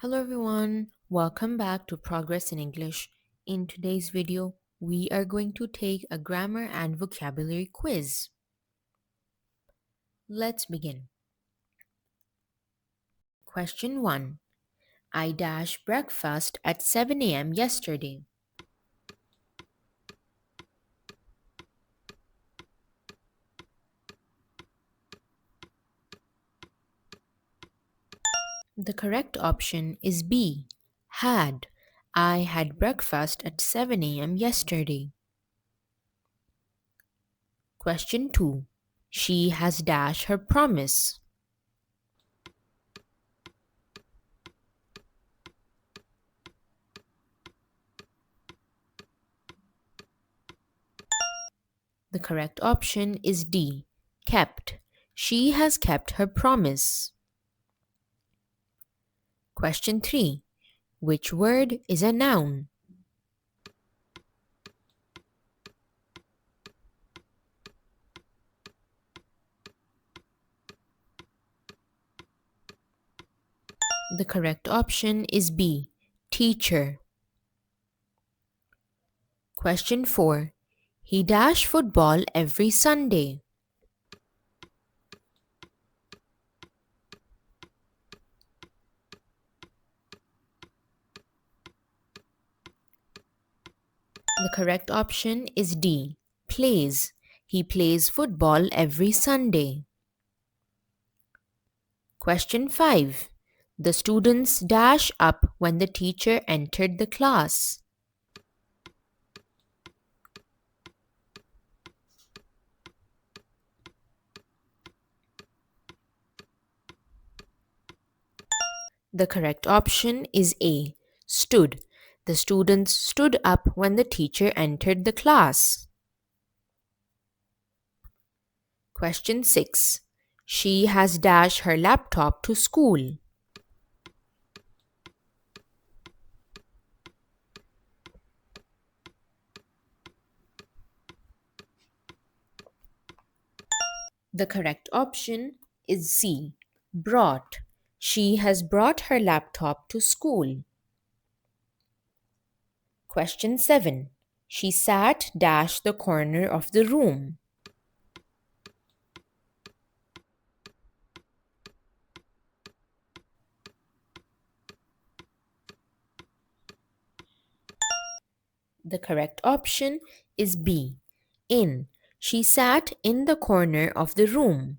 Hello everyone, welcome back to Progress in English. In today's video, we are going to take a grammar and vocabulary quiz. Let's begin. Question 1. I dashed breakfast at 7 a.m. yesterday. The correct option is B. Had. I had breakfast at 7 a.m. yesterday. Question 2. She has dashed her promise. The correct option is D. Kept. She has kept her promise. Question 3. Which word is a noun? The correct option is B. Teacher. Question 4. He dashed football every Sunday. The correct option is D. Plays. He plays football every Sunday. Question 5. The students dash up when the teacher entered the class. The correct option is A. Stood. The students stood up when the teacher entered the class. Question 6. She has dashed her laptop to school. The correct option is C. Brought. She has brought her laptop to school. Question 7. She sat dash the corner of the room. The correct option is B. In. She sat in the corner of the room.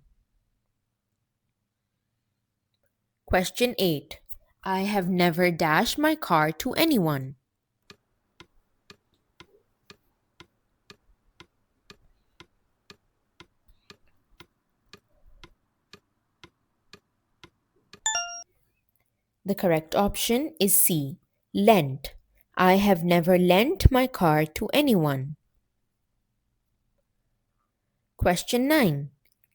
Question 8. I have never dashed my car to anyone. The correct option is C. Lent. I have never lent my car to anyone. Question 9.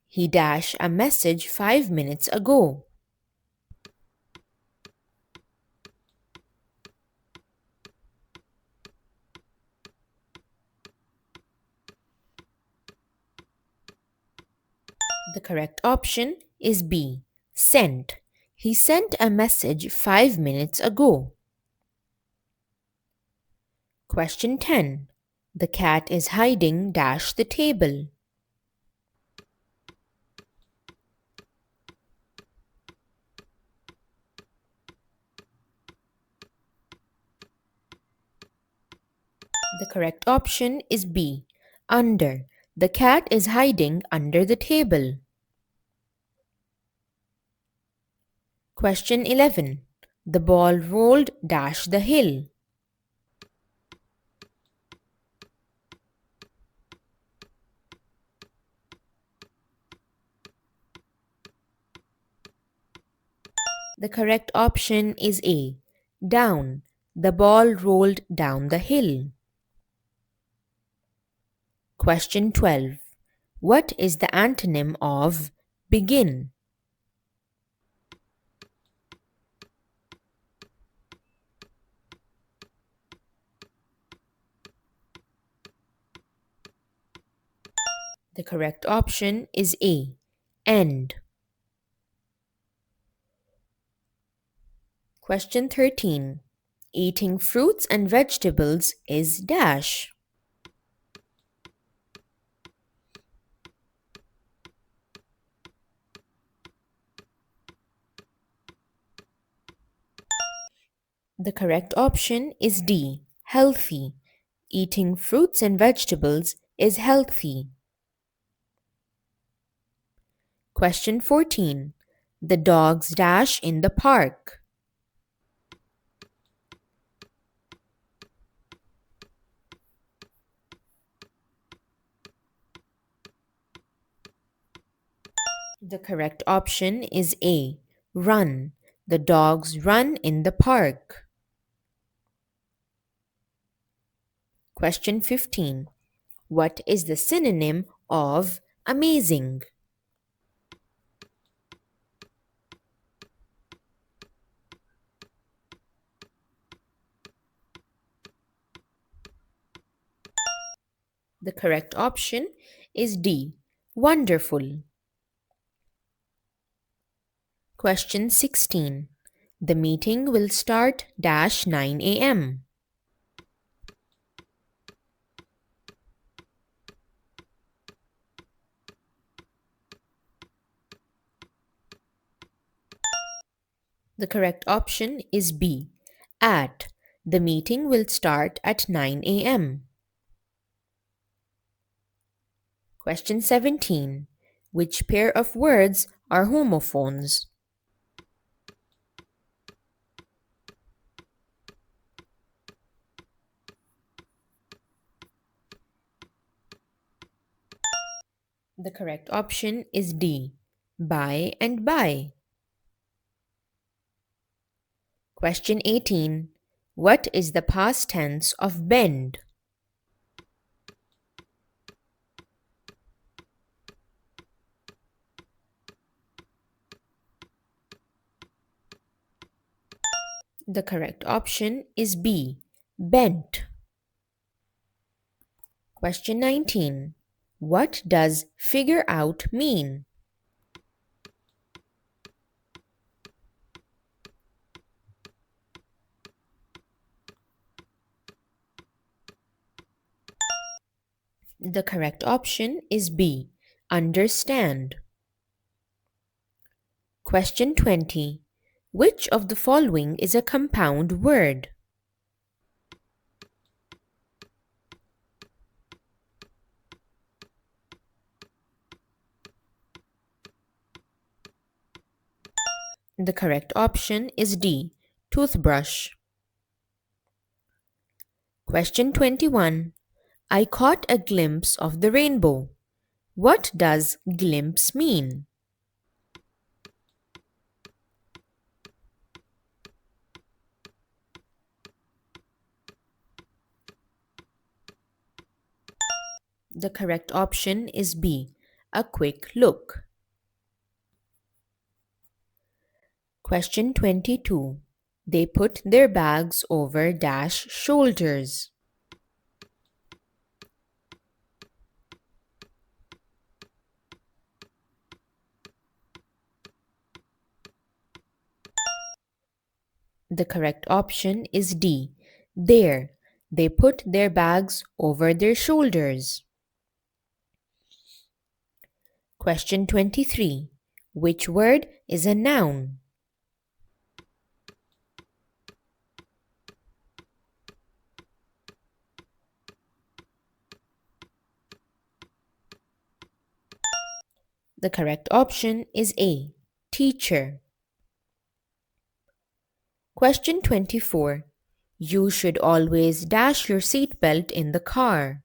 He dashed a message 5 minutes ago. The correct option is B. Sent. He sent a message 5 minutes ago. Question 10. The cat is hiding dash the table. The correct option is B. Under. The cat is hiding under the table. Question 11. The ball rolled dash the hill. The correct option is A. Down. The ball rolled down the hill. Question 12. What is the antonym of begin? The correct option is A. End. Question 13. Eating fruits and vegetables is dash. The correct option is D. Healthy. Eating fruits and vegetables is healthy. Question 14. The dogs dash in the park. The correct option is A. Run. The dogs run in the park. Question 15. What is the synonym of amazing? The correct option is D. Wonderful. Question 16. The meeting will start dash 9 a.m. The correct option is B. At. The meeting will start at 9 a.m. Question 17. Which pair of words are homophones? The correct option is D. By and by. Question 18. What is the past tense of bend? The correct option is B. Bent. Question 19. What does figure out mean? The correct option is B. Understand. Question 20. Which of the following is a compound word? The correct option is D. Toothbrush. Question 21. I caught a glimpse of the rainbow. What does glimpse mean? The correct option is B. A quick look. Question 22. They put their bags over dash shoulders. The correct option is D. There. They put their bags over their shoulders. Question 23. Which word is a noun? The correct option is A. Teacher. Question 24. You should always dash your seatbelt in the car.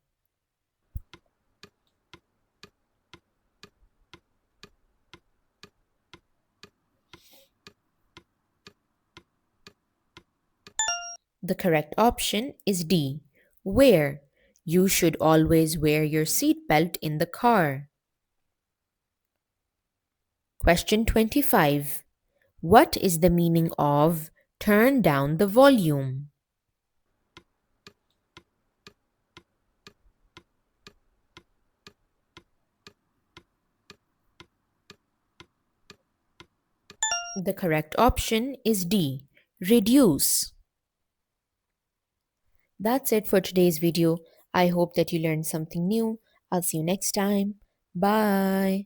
The correct option is D. Wear. You should always wear your seatbelt in the car. Question 25. What is the meaning of turn down the volume? The correct option is D. reduce. That's it for today's video. I hope that you learned something new. I'll see you next time. Bye.